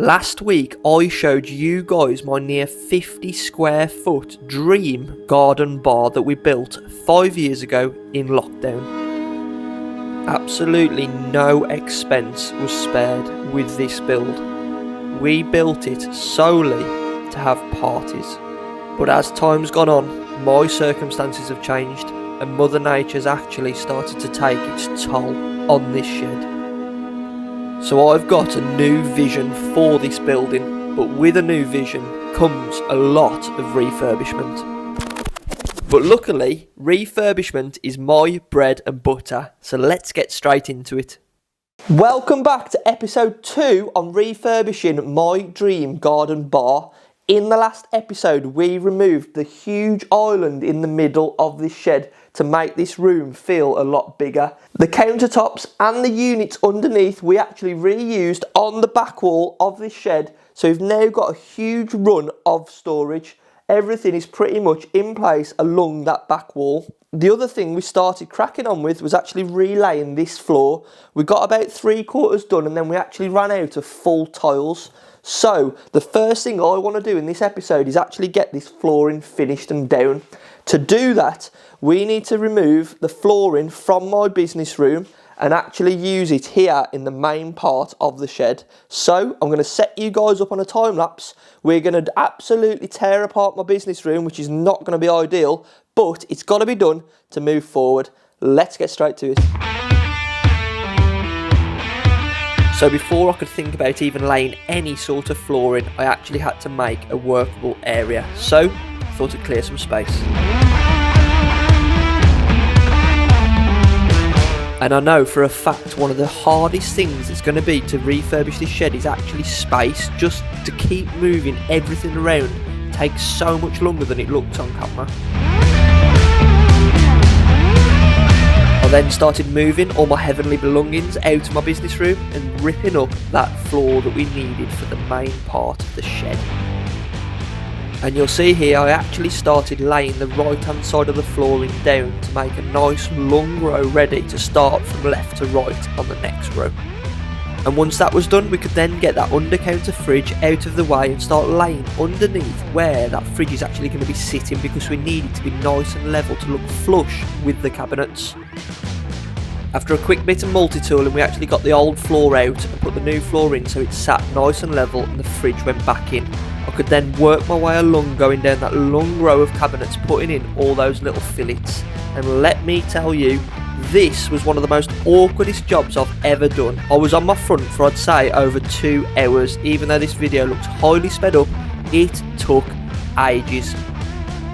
Last week I showed you guys my near 50 square foot dream garden bar that we built 5 years ago in lockdown. Absolutely no expense was spared with this build. We built it solely to have parties. But as time's gone on, my circumstances have changed and Mother Nature's actually started to take its toll on this shed. So I've got a new vision for this building, but with a new vision comes a lot of refurbishment. But luckily, refurbishment is my bread and butter, so let's get straight into it. Welcome back to episode 2 on refurbishing my dream garden bar. In the last episode, we removed the huge island in the middle of this shed to make this room feel a lot bigger. The countertops and the units underneath we actually reused on the back wall of this shed, so we've now got a huge run of storage. Everything is pretty much in place along that back wall. The other thing we started cracking on with was actually relaying this floor. We got about 3/4 done and then we actually ran out of full tiles. So the first thing I want to do in this episode is actually get this flooring finished and down. To do that, we need to remove the flooring from my business room and actually use it here in the main part of the shed. So I'm going to set you guys up on a time lapse. We're going to absolutely tear apart my business room, which is not going to be ideal, but it's got to be done to move forward. Let's get straight to it. So before I could think about even laying any sort of flooring, I actually had to make a workable area. So I thought I'd clear some space. And I know for a fact one of the hardest things it's going to be to refurbish this shed is actually space. Just to keep moving everything around takes so much longer than it looked on camera. I then started moving all my heavenly belongings out of my business room and ripping up that floor that we needed for the main part of the shed. And you'll see here I actually started laying the right hand side of the flooring down to make a nice long row ready to start from left to right on the next row. And once that was done, we could then get that under counter fridge out of the way and start laying underneath where that fridge is actually going to be sitting, because we need it to be nice and level to look flush with the cabinets. After a quick bit of multi-tooling, we actually got the old floor out and put the new floor in so it sat nice and level and the fridge went back in. I could then work my way along, going down that long row of cabinets, putting in all those little fillets. And let me tell you, this was one of the most awkwardest jobs I've ever done. I was on my front for I'd say over 2 hours. Even though this video looks highly sped up, it took ages.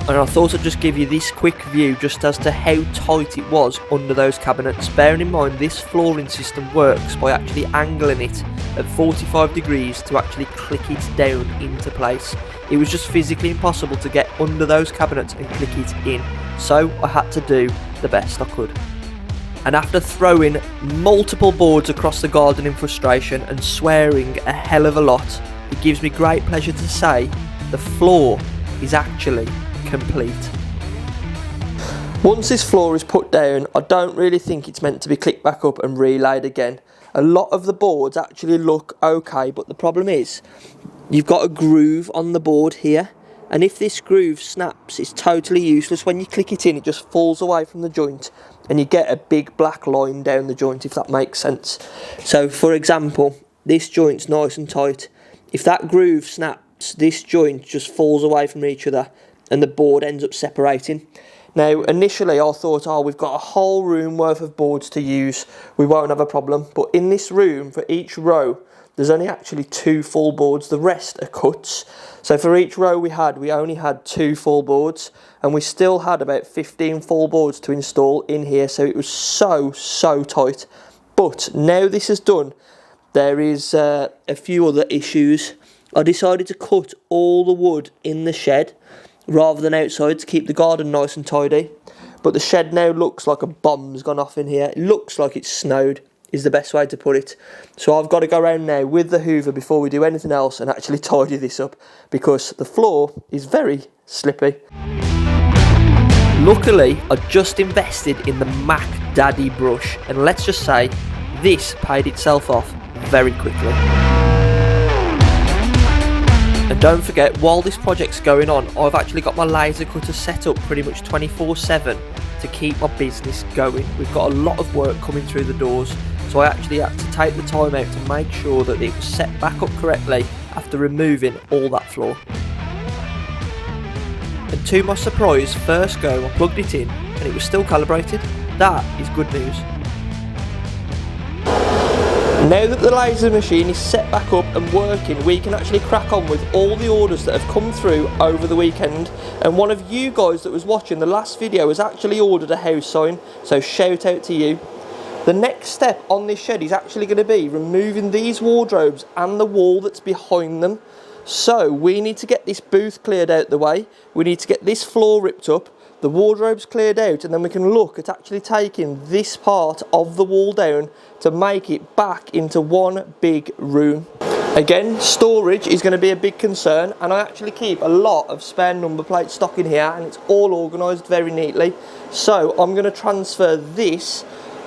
And I thought I'd just give you this quick view just as to how tight it was under those cabinets. Bearing in mind this flooring system works by actually angling it at 45 degrees to actually click it down into place. It was just physically impossible to get under those cabinets and click it in, so I had to do the best I could. And after throwing multiple boards across the garden in frustration and swearing a hell of a lot, it gives me great pleasure to say the floor is actually complete. Once this floor is put down, I don't really think it's meant to be clicked back up and relaid again. A lot of the boards actually look okay, but the problem is you've got a groove on the board here, and if this groove snaps, it's totally useless. When you click it in, it just falls away from the joint and you get a big black line down the joint, if that makes sense. So for example, this joint's nice and tight. If that groove snaps, this joint just falls away from each other and the board ends up separating. Now initially I thought, oh, we've got a whole room worth of boards to use, we won't have a problem. But in this room, for each row, there's only actually 2 full boards, the rest are cuts. So for each row we only had 2 full boards, and we still had about 15 full boards to install in here, so it was so tight. But now this is done, there is a few other issues. I decided to cut all the wood in the shed rather than outside to keep the garden nice and tidy. But the shed now looks like a bomb's gone off in here. It looks like it's snowed, is the best way to put it. So I've got to go around now with the hoover before we do anything else and actually tidy this up, because the floor is very slippy. Luckily, I just invested in the Mac Daddy brush, and let's just say this paid itself off very quickly. don't forget, while this project's going on, I've actually got my laser cutter set up pretty much 24/7 to keep my business going. We've got a lot of work coming through the doors, so I actually had to take the time out to make sure that it was set back up correctly after removing all that floor. And to my surprise, first go I plugged it in and it was still calibrated. That is good news. Now that the laser machine is set back up and working, we can actually crack on with all the orders that have come through over the weekend. And one of you guys that was watching the last video has actually ordered a house sign, so shout out to you. The next step on this shed is actually going to be removing these wardrobes and the wall that's behind them. So we need to get this booth cleared out the way, we need to get this floor ripped up, the wardrobes cleared out, and then we can look at actually taking this part of the wall down to make it back into one big room. Again, storage is going to be a big concern, and I actually keep a lot of spare number plate stock in here and it's all organised very neatly. So I'm going to transfer this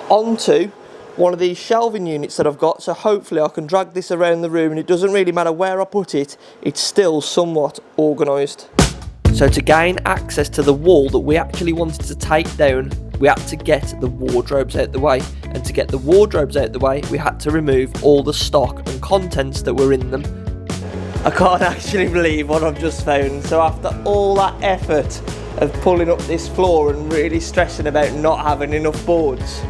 onto one of these shelving units that I've got, so hopefully I can drag this around the room and it doesn't really matter where I put it, it's still somewhat organised. So to gain access to the wall that we actually wanted to take down, we had to get the wardrobes out the way, and to get the wardrobes out the way we had to remove all the stock and contents that were in them. I can't actually believe what I've just found. So after all that effort of pulling up this floor and really stressing about not having enough boards,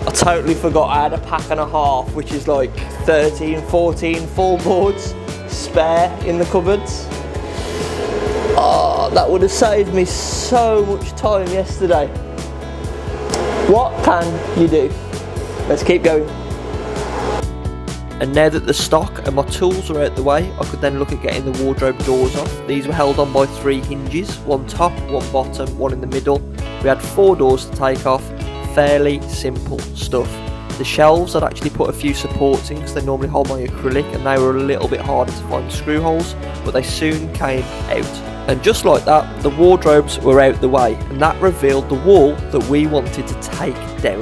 I totally forgot I had a pack and a half, which is like 13, 14 full boards spare in the cupboards. Oh, that would have saved me so much time yesterday. What can you do? Let's keep going. And now that the stock and my tools are out the way, I could then look at getting the wardrobe doors off. These were held on by 3 hinges, one top, one bottom, one in the middle. We had 4 doors to take off. Fairly simple stuff. The shelves I'd actually put a few supports in because they normally hold my acrylic, and they were a little bit harder to find screw holes, but they soon came out. And just like that, the wardrobes were out the way, and that revealed the wall that we wanted to take down.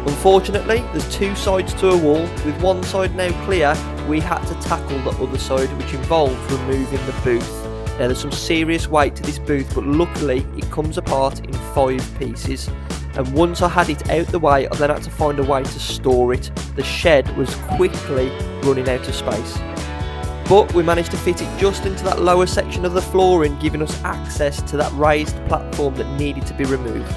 Unfortunately, there's 2 sides to a wall. With one side now clear, we had to tackle the other side, which involved removing the booth. Now there's some serious weight to this booth, but luckily it comes apart in 5 pieces. And once I had it out the way, I then had to find a way to store it. The shed was quickly running out of space. But we managed to fit it just into that lower section of the flooring, giving us access to that raised platform that needed to be removed.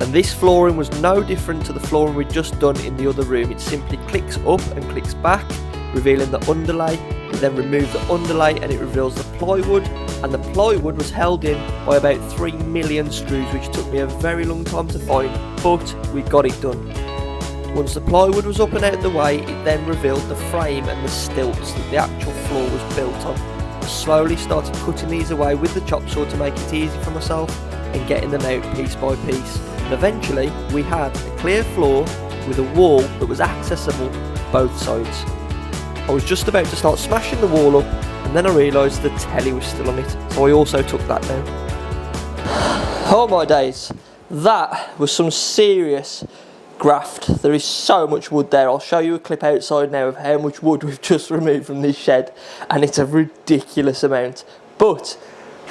And this flooring was no different to the flooring we'd just done in the other room. It simply clicks up and clicks back, revealing the underlay. We then remove the underlay and it reveals the plywood, and the plywood was held in by about 3 million screws, which took me a very long time to find, but we got it done. Once the plywood was up and out of the way, it then revealed the frame and the stilts that the actual floor was built on. I slowly started cutting these away with the chop saw to make it easy for myself and getting them out piece by piece. And eventually we had a clear floor with a wall that was accessible both sides. I was just about to start smashing the wall up, and then I realised the telly was still on it, so I also took that down. Oh my days, that was some serious graft. There is so much wood there. I'll show you a clip outside now of how much wood we've just removed from this shed, and it's a ridiculous amount. But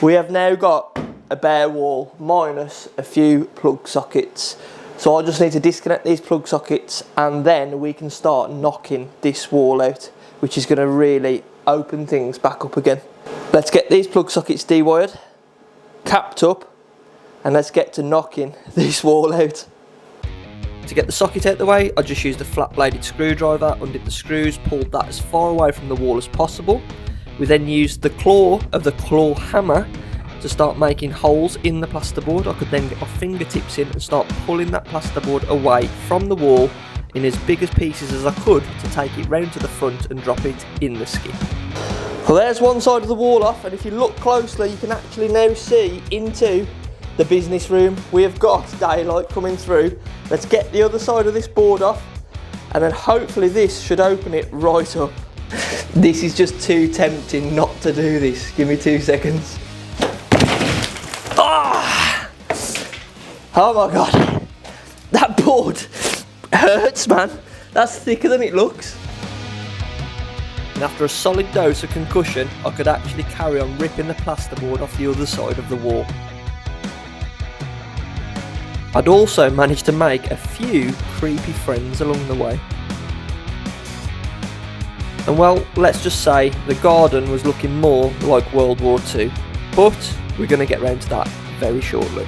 we have now got a bare wall minus a few plug sockets. So I just need to disconnect these plug sockets, and then we can start knocking this wall out, which is going to really open things back up again. Let's get these plug sockets dewired, capped up, and let's get to knocking this wall out. To get the socket out the way, I just used a flat bladed screwdriver, undid the screws, pulled that as far away from the wall as possible. We then used the claw of the claw hammer to start making holes in the plasterboard. I could then get my fingertips in and start pulling that plasterboard away from the wall in as big as pieces as I could to take it round to the front and drop it in the skip. Well, there's one side of the wall off, and if you look closely you can actually now see into the business room. We have got daylight coming through. Let's get the other side of this board off, and then hopefully this should open it right up. This is just too tempting not to do this. Give me 2 seconds. Oh my god, that board hurts, man. That's thicker than it looks. and after a solid dose of concussion I could actually carry on ripping the plasterboard off the other side of the wall. I'd also managed to make a few creepy friends along the way. And well, let's just say the garden was looking more like World War II, but we're going to get round to that very shortly.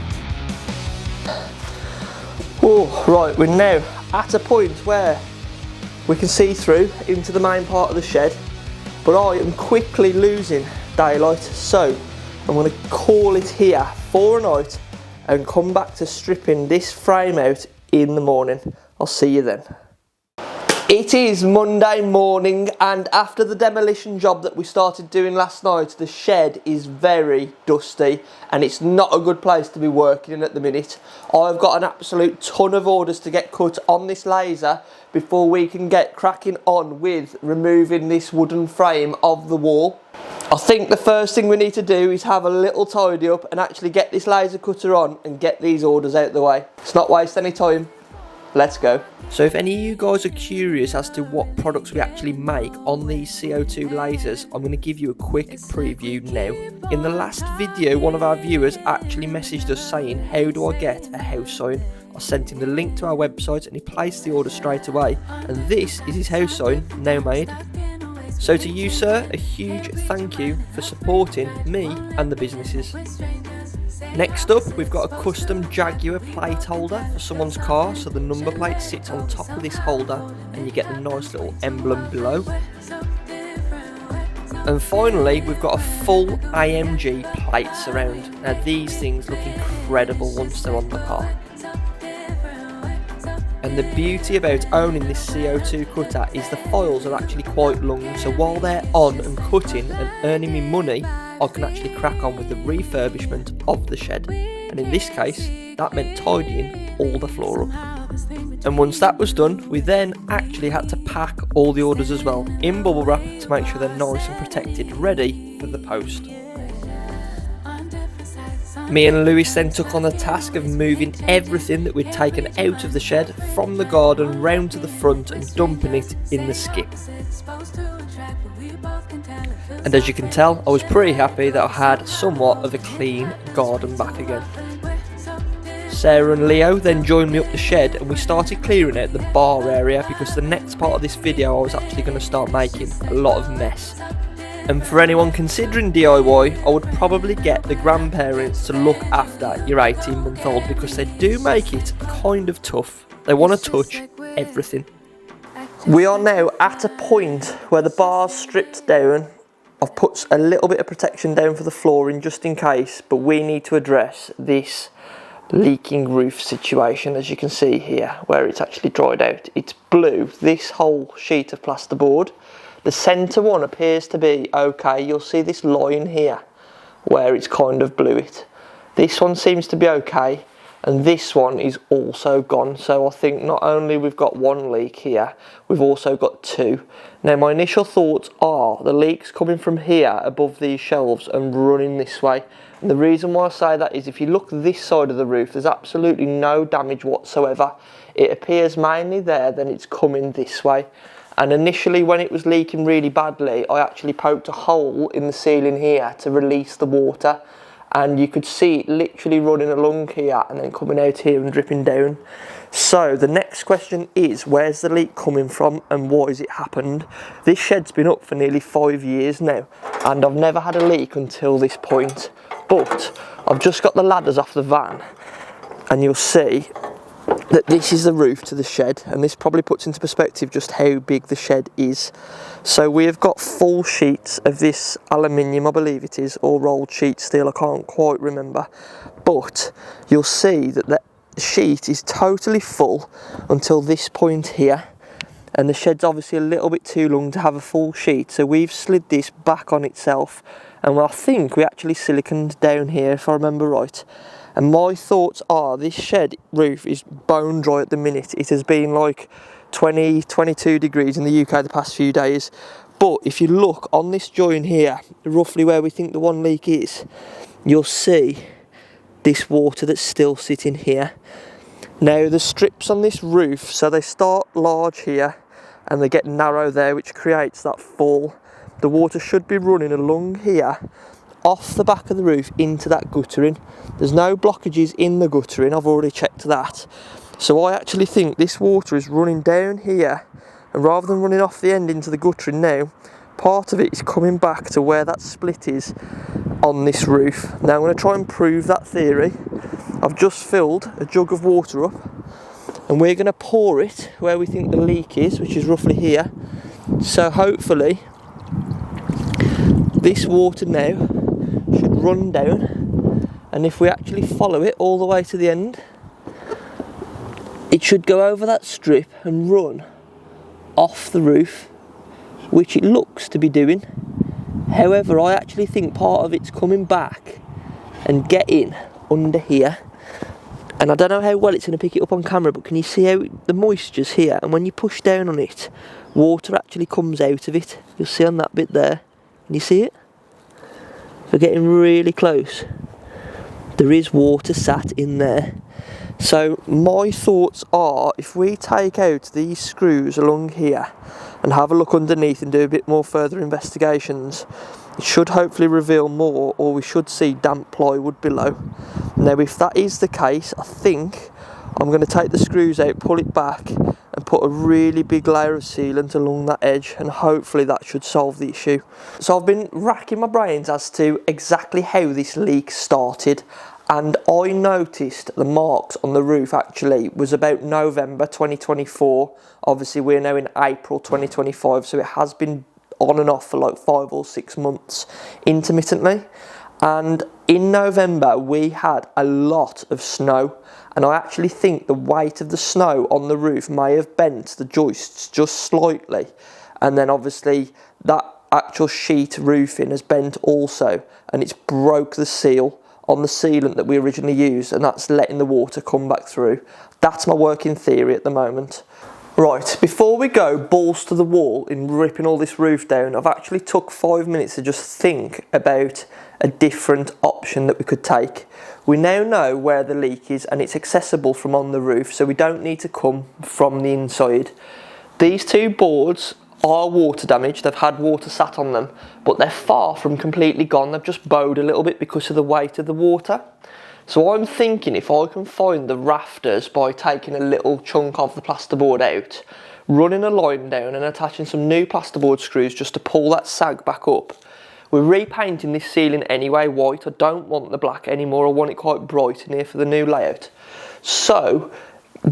Oh, right, we're now at a point where we can see through into the main part of the shed, but I am quickly losing daylight, so I'm going to call it here for a night and come back to stripping this frame out in the morning. I'll see you then. It is Monday morning, and after the demolition job that we started doing last night, the shed is very dusty and it's not a good place to be working in at the minute. I've got an absolute ton of orders to get cut on this laser before we can get cracking on with removing this wooden frame of the wall. I think the first thing we need to do is have a little tidy up and actually get this laser cutter on and get these orders out the way. Let's not waste any time. Let's go. So if any of you guys are curious as to what products we actually make on these CO2 lasers, I'm going to give you a quick preview now. In the last video, one of our viewers actually messaged us saying, how do I get a house sign? I sent him the link to our website and he placed the order straight away, and this is his house sign now made. So to you, sir, a huge thank you for supporting me and the businesses. Next up, we've got a custom Jaguar plate holder for someone's car, so the number plate sits on top of this holder and you get the nice little emblem below. And finally, we've got a full AMG plate surround. Now these things look incredible once they're on the car. And the beauty about owning this CO2 cutter is the files are actually quite long, so while they're on and cutting and earning me money, I can actually crack on with the refurbishment of the shed. And in this case, that meant tidying all the floor up. And once that was done, we then actually had to pack all the orders as well in bubble wrap to make sure they're nice and protected, ready for the post. Me and Lewis then took on the task of moving everything that we'd taken out of the shed from the garden round to the front and dumping it in the skip. And as you can tell, I was pretty happy that I had somewhat of a clean garden back again. Sarah and Leo then joined me up the shed and we started clearing out the bar area, because the next part of this video I was actually going to start making a lot of mess. And for anyone considering DIY, I would probably get the grandparents to look after your 18-month-old, because they do make it kind of tough. They want to touch everything. We are now at a point where the bar's stripped down. I've put a little bit of protection down for the flooring just in case, but we need to address this leaking roof situation, as you can see here, where it's actually dried out. It's blue, this whole sheet of plasterboard. The centre one appears to be okay. You'll see this line here where it's kind of blew it. This one seems to be okay, and this one is also gone. So I think not only we've got one leak here, we've also got two. Now my initial thoughts are the leak's coming from here above these shelves and running this way. And the reason why I say that is if you look this side of the roof, there's absolutely no damage whatsoever. It appears mainly there, then it's coming this way. And initially when it was leaking really badly, I actually poked a hole in the ceiling here to release the water, and you could see it literally running along here and then coming out here and dripping down. So the next question is, where's the leak coming from and why has it happened? This shed's been up for nearly 5 years now and I've never had a leak until this point, but I've just got the ladders off the van and you'll see that this is the roof to the shed, and this probably puts into perspective just how big the shed is. So we have got full sheets of this aluminium, I believe it is, or rolled sheet steel, I can't quite remember, but you'll see that the sheet is totally full until this point here, and the shed's obviously a little bit too long to have a full sheet, so we've slid this back on itself, and I think we actually siliconed down here if I remember right. And my thoughts are this shed roof is bone dry at the minute. It has been like 20, 22 degrees in the UK the past few days. But if you look on this joint here, roughly where we think the one leak is, you'll see this water that's still sitting here. Now the strips on this roof, so they start large here and they get narrow there, which creates that fall. The water should be running along here, off the back of the roof into that guttering. There's no blockages in the guttering, I've already checked that. So I actually think this water is running down here, and rather than running off the end into the guttering now, part of it is coming back to where that split is on this roof. Now I'm going to try and prove that theory. I've just filled a jug of water up, and we're going to pour it where we think the leak is, which is roughly here. So hopefully this water now should run down, and if we actually follow it all the way to the end, it should go over that strip and run off the roof, which it looks to be doing. However, I actually think part of it's coming back and getting under here, and I don't know how well it's going to pick it up on camera, but can you see how the moisture's here, and when you push down on it, water actually comes out of it. You'll see on that bit there. Can you see it? We're getting really close. There is water sat in there. So my thoughts are, if we take out these screws along here and have a look underneath and do a bit more further investigations, it should hopefully reveal more, or we should see damp plywood below. Now if that is the case, I think I'm going to take the screws out, pull it back and put a really big layer of sealant along that edge, and hopefully that should solve the issue. So I've been racking my brains as to exactly how this leak started, and I noticed the marks on the roof actually was about November 2024. Obviously we're now in April 2025, so it has been on and off for like 5 or 6 months intermittently. And in November we had a lot of snow, and I actually think the weight of the snow on the roof may have bent the joists just slightly, and then obviously that actual sheet roofing has bent also, and it's broke the seal on the sealant that we originally used, and that's letting the water come back through. That's my working theory at the moment. Right, before we go balls to the wall in ripping all this roof down, I've actually took 5 minutes to just think about a different option that we could take. We now know where the leak is, and it's accessible from on the roof, so we don't need to come from the inside. These 2 boards are water damaged, they've had water sat on them, but they're far from completely gone. They've just bowed a little bit because of the weight of the water. So I'm thinking if I can find the rafters by taking a little chunk of the plasterboard out, running a line down and attaching some new plasterboard screws just to pull that sag back up. We're repainting this ceiling anyway white. I don't want the black anymore, I want it quite bright in here for the new layout. So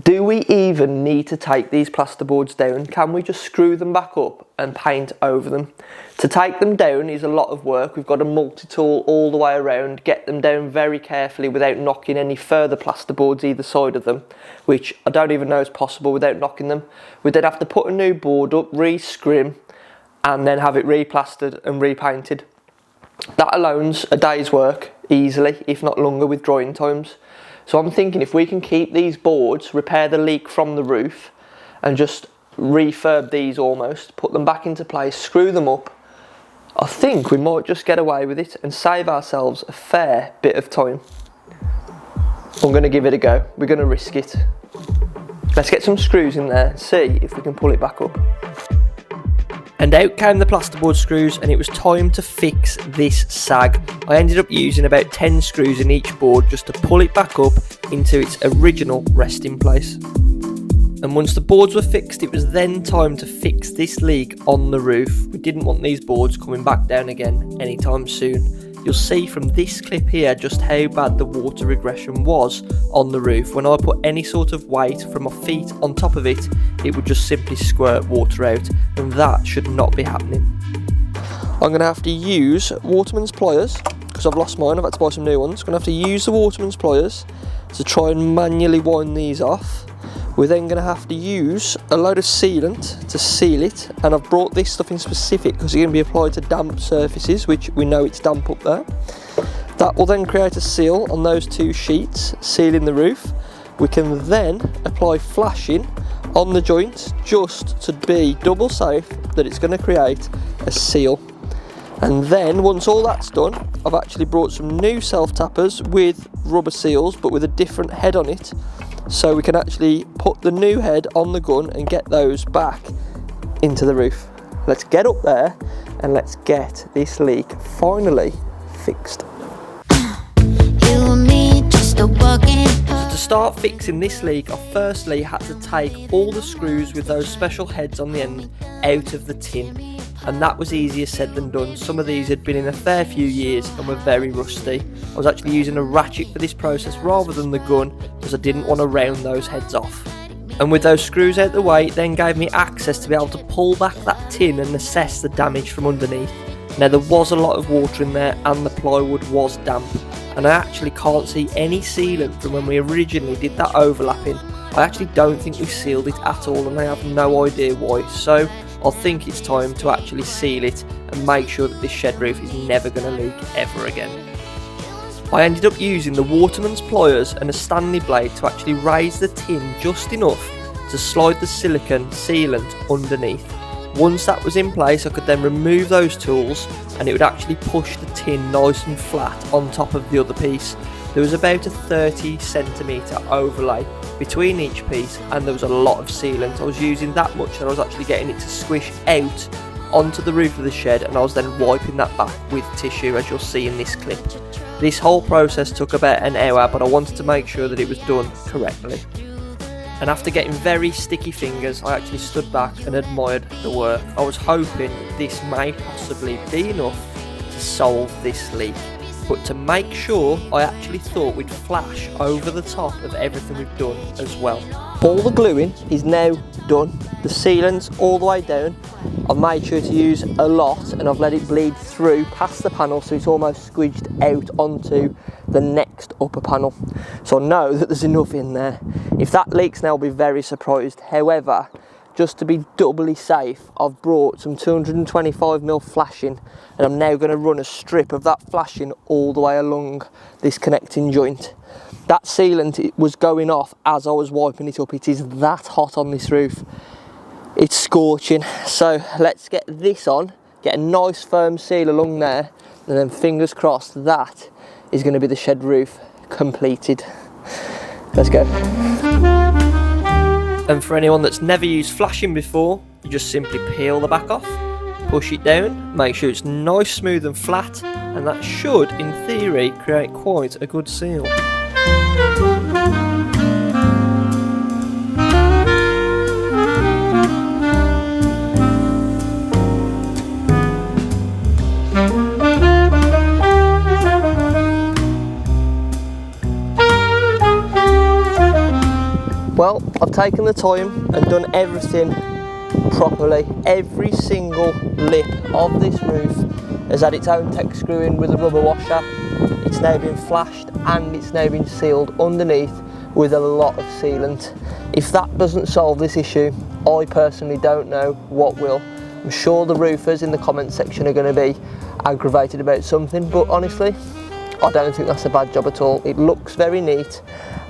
do we even need to take these plasterboards down? Can we just screw them back up and paint over them? To take them down is a lot of work. We've got a multi-tool all the way around, get them down very carefully without knocking any further plasterboards either side of them, which I don't even know is possible without knocking them. We'd then have to put a new board up, re-scrim, and then have it replastered and repainted. That alone's a day's work, easily, if not longer with drying times. So I'm thinking if we can keep these boards, repair the leak from the roof, and just refurb these almost, put them back into place, screw them up, I think we might just get away with it and save ourselves a fair bit of time. I'm going to give it a go. We're going to risk it. Let's get some screws in there and see if we can pull it back up. And out came the plasterboard screws, and it was time to fix this sag. I ended up using about 10 screws in each board just to pull it back up into its original resting place. And once the boards were fixed, it was then time to fix this leak on the roof. We didn't want these boards coming back down again anytime soon. You'll see from this clip here just how bad the water regression was on the roof. When I put any sort of weight from my feet on top of it, it would just simply squirt water out, and that should not be happening. I'm going to have to use Waterman's pliers, because I've lost mine, I've had to buy some new ones. I'm going to have to use the Waterman's pliers to try and manually wind these off. We're then going to have to use a load of sealant to seal it, and I've brought this stuff in specific because it's going to be applied to damp surfaces, which we know it's damp up there. That will then create a seal on those 2 sheets, sealing the roof. We can then apply flashing on the joint just to be double safe that it's going to create a seal. And then once all that's done, I've actually brought some new self-tappers with rubber seals but with a different head on it, so we can actually put the new head on the gun and get those back into the roof. Let's get up there and let's get this leak finally fixed. So to start fixing this leak, I firstly had to take all the screws with those special heads on the end out of the tin, and that was easier said than done. Some of these had been in a fair few years and were very rusty. I was actually using a ratchet for this process rather than the gun, because I didn't want to round those heads off. And with those screws out the way, it then gave me access to be able to pull back that tin and assess the damage from underneath. Now, there was a lot of water in there and the plywood was damp, and I actually can't see any sealant from when we originally did that overlapping. I actually don't think we sealed it at all, and I have no idea why, so I think it's time to actually seal it and make sure that this shed roof is never going to leak ever again. I ended up using the waterman's pliers and a Stanley blade to actually raise the tin just enough to slide the silicone sealant underneath. Once that was in place, I could then remove those tools and it would actually push the tin nice and flat on top of the other piece. There was about a 30cm overlay between each piece, and there was a lot of sealant. I was using that much that I was actually getting it to squish out onto the roof of the shed, and I was then wiping that back with tissue, as you'll see in this clip. This whole process took about an hour, but I wanted to make sure that it was done correctly. And after getting very sticky fingers, I actually stood back and admired the work. I was hoping that this may possibly be enough to solve this leak, but to make sure, I actually thought we'd flash over the top of everything we've done as well. All the gluing is now done, the sealant's all the way down. I've made sure to use a lot and I've let it bleed through past the panel, so it's almost squidged out onto the next upper panel. So I know that there's enough in there. If that leaks now, I'll be very surprised. However, just to be doubly safe, I've brought some 225mm flashing, and I'm now going to run a strip of that flashing all the way along this connecting joint. That sealant was going off as I was wiping it up. It is that hot on this roof. It's scorching. So let's get this on, get a nice firm seal along there, and then fingers crossed that is going to be the shed roof completed. Let's go. And for anyone that's never used flashing before, you just simply peel the back off, push it down, make sure it's nice, smooth and flat, and that should, in theory, create quite a good seal. Well, I've taken the time and done everything properly. Every single lip of this roof has had its own tech screw in with a rubber washer. It's now been flashed and it's now been sealed underneath with a lot of sealant. If that doesn't solve this issue, I personally don't know what will. I'm sure the roofers in the comment section are going to be aggravated about something, but honestly, I don't think that's a bad job at all. It looks very neat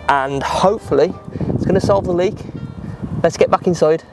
and hopefully it's going to solve the leak. Let's get back inside.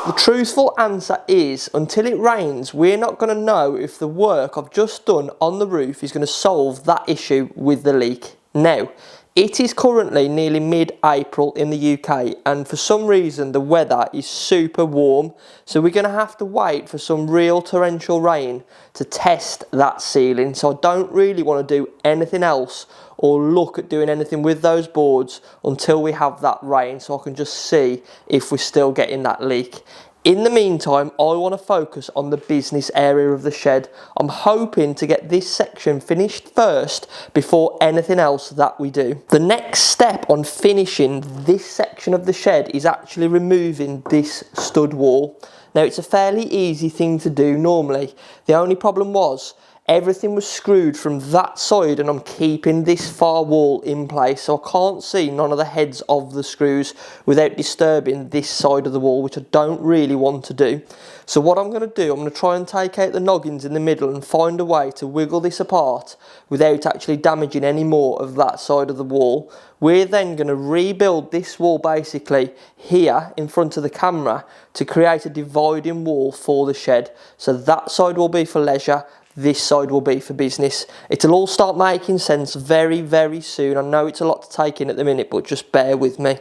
The truthful answer is, until it rains, we're not going to know if the work I've just done on the roof is going to solve that issue with the leak. Now, it is currently nearly mid-April in the UK, and for some reason the weather is super warm, so we're going to have to wait for some real torrential rain to test that ceiling. So I don't really want to do anything else or look at doing anything with those boards until we have that rain, so I can just see if we're still getting that leak. In the meantime, I want to focus on the business area of the shed. I'm hoping to get this section finished first before anything else that we do. The next step on finishing this section of the shed is actually removing this stud wall. Now, it's a fairly easy thing to do normally. The only problem was everything was screwed from that side and I'm keeping this far wall in place, so I can't see none of the heads of the screws without disturbing this side of the wall, which I don't really want to do. So what I'm going to do, I'm going to try and take out the noggins in the middle and find a way to wiggle this apart without actually damaging any more of that side of the wall. We're then going to rebuild this wall basically here in front of the camera to create a dividing wall for the shed. So that side will be for leisure, this side will be for business. It'll all start making sense very, very soon. I know it's a lot to take in at the minute, but just bear with me.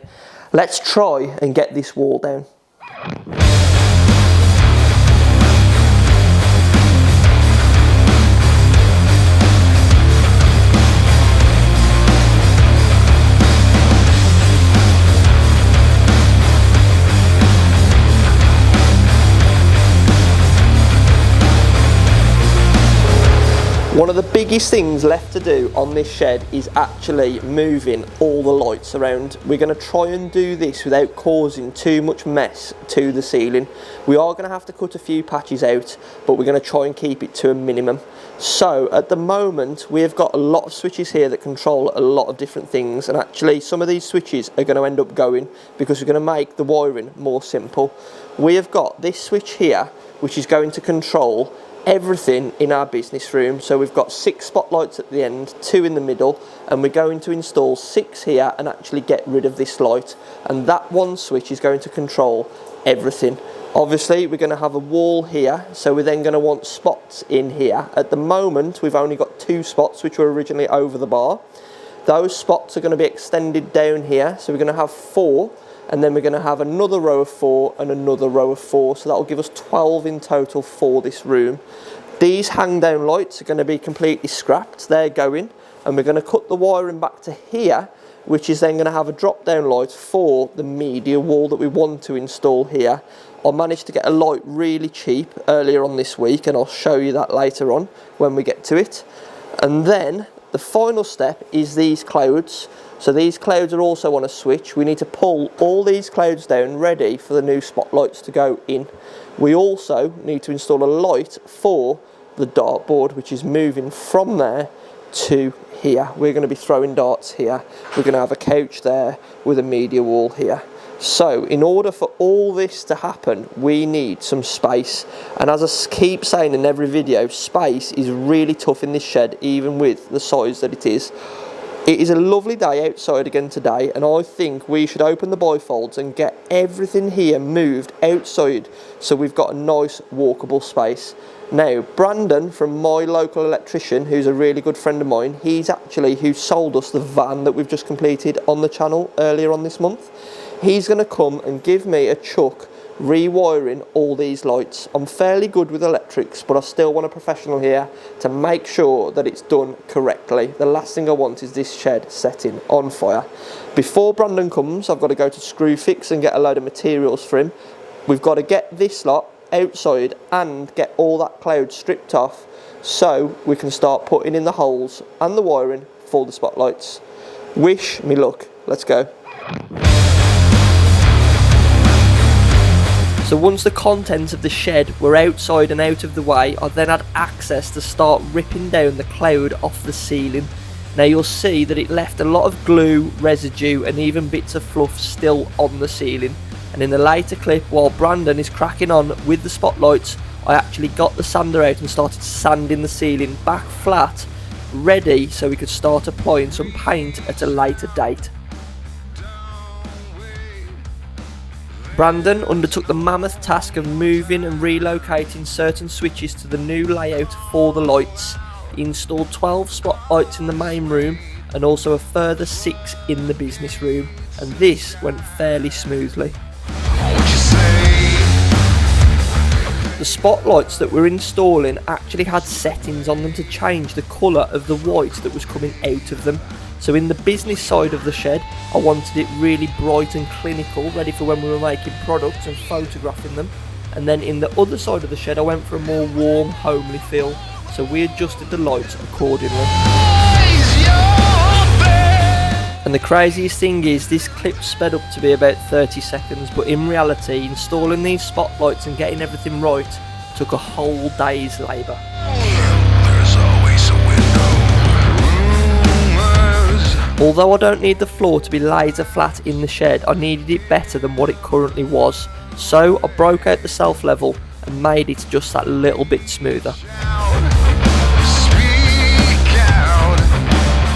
Let's try and get this wall down. One of the biggest things left to do on this shed is actually moving all the lights around. We're going to try and do this without causing too much mess to the ceiling. We are going to have to cut a few patches out, but we're going to try and keep it to a minimum. So at the moment we have got a lot of switches here that control a lot of different things, and actually some of these switches are going to end up going because we're going to make the wiring more simple. We have got this switch here which is going to control everything in our business room. So we've got 6 spotlights at the end, 2 in the middle, and we're going to install 6 here and actually get rid of this light, and that one switch is going to control everything. Obviously we're going to have a wall here, so we're then going to want spots in here. At the moment we've only got 2 spots which were originally over the bar. Those spots are going to be extended down here, so we're going to have 4, and then we're going to have another row of 4 and another row of 4, so that will give us 12 in total for this room. These hang down lights are going to be completely scrapped, they're going, and we're going to cut the wiring back to here, which is then going to have a drop down light for the media wall that we want to install here. I managed to get a light really cheap earlier on this week, and I'll show you that later on when we get to it. And then the final step is these clouds. So these clouds are also on a switch. We need to pull all these clouds down ready for the new spotlights to go in. We also need to install a light for the dartboard, which is moving from there to here. We're going to be throwing darts here. We're going to have a couch there with a media wall here. So in order for all this to happen, we need some space, and as I keep saying in every video, space is really tough in this shed, even with the size that it is. It is a lovely day outside again today, and I think we should open the bifolds and get everything here moved outside so we've got a nice walkable space. Now, Brandon from my local electrician, who's a really good friend of mine, he's actually who sold us the van that we've just completed on the channel earlier on this month. He's going to come and give me a chuck rewiring all these lights. I'm fairly good with electrics, but I still want a professional here to make sure that it's done correctly. The last thing I want is this shed setting on fire. Before Brandon comes, I've got to go to Screwfix and get a load of materials for him. We've got to get this lot outside and get all that cloud stripped off so we can start putting in the holes and the wiring for the spotlights. Wish me luck. Let's go. So once the contents of the shed were outside and out of the way, I then had access to start ripping down the cloud off the ceiling. Now you'll see that it left a lot of glue, residue and even bits of fluff still on the ceiling. And in the later clip, while Brandon is cracking on with the spotlights, I actually got the sander out and started sanding the ceiling back flat, ready so we could start applying some paint at a later date. Brandon undertook the mammoth task of moving and relocating certain switches to the new layout for the lights. He installed 12 spotlights in the main room and also a further 6 in the business room, and this went fairly smoothly. The spotlights that we're installing actually had settings on them to change the colour of the white that was coming out of them. So in the business side of the shed, I wanted it really bright and clinical, ready for when we were making products and photographing them. And then in the other side of the shed, I went for a more warm, homely feel. So we adjusted the lights accordingly. And the craziest thing is, this clip sped up to be about 30 seconds, but in reality, installing these spotlights and getting everything right took a whole day's labour. Although I don't need the floor to be laser flat in the shed, I needed it better than what it currently was. So I broke out the self level and made it just that little bit smoother.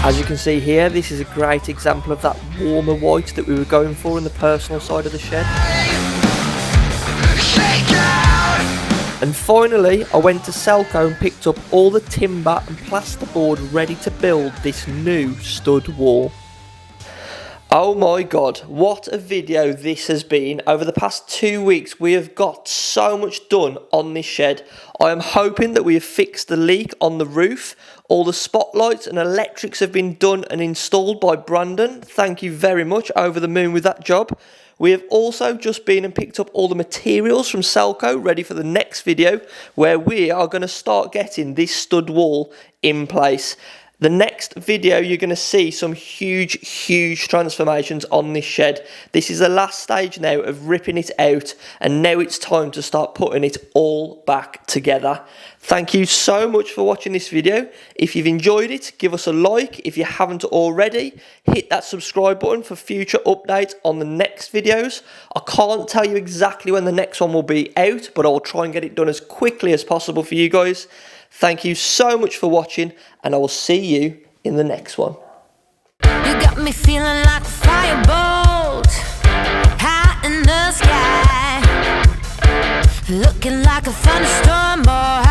As you can see here, this is a great example of that warmer white that we were going for in the personal side of the shed. And finally, I went to Selco and picked up all the timber and plasterboard ready to build this new stud wall. Oh my god, what a video this has been. Over the past 2 weeks we have got so much done on this shed. I am hoping that we have fixed the leak on the roof. All the spotlights and electrics have been done and installed by Brandon. Thank you very much, over the moon with that job. We have also just been and picked up all the materials from Selco, ready for the next video, where we are going to start getting this stud wall in place. The next video, you're going to see some huge transformations on this shed. This is the last stage now of ripping it out, and now it's time to start putting it all back together. Thank you so much for watching this video. If you've enjoyed it, give us a like. If you haven't already, hit that subscribe button for future updates on the next videos. I can't tell you exactly when the next one will be out, but I'll try and get it done as quickly as possible for you guys. Thank you so much for watching, and I will see you in the next one. You got me feeling like a firebolt high in the sky, looking like a thunderstorm, boy.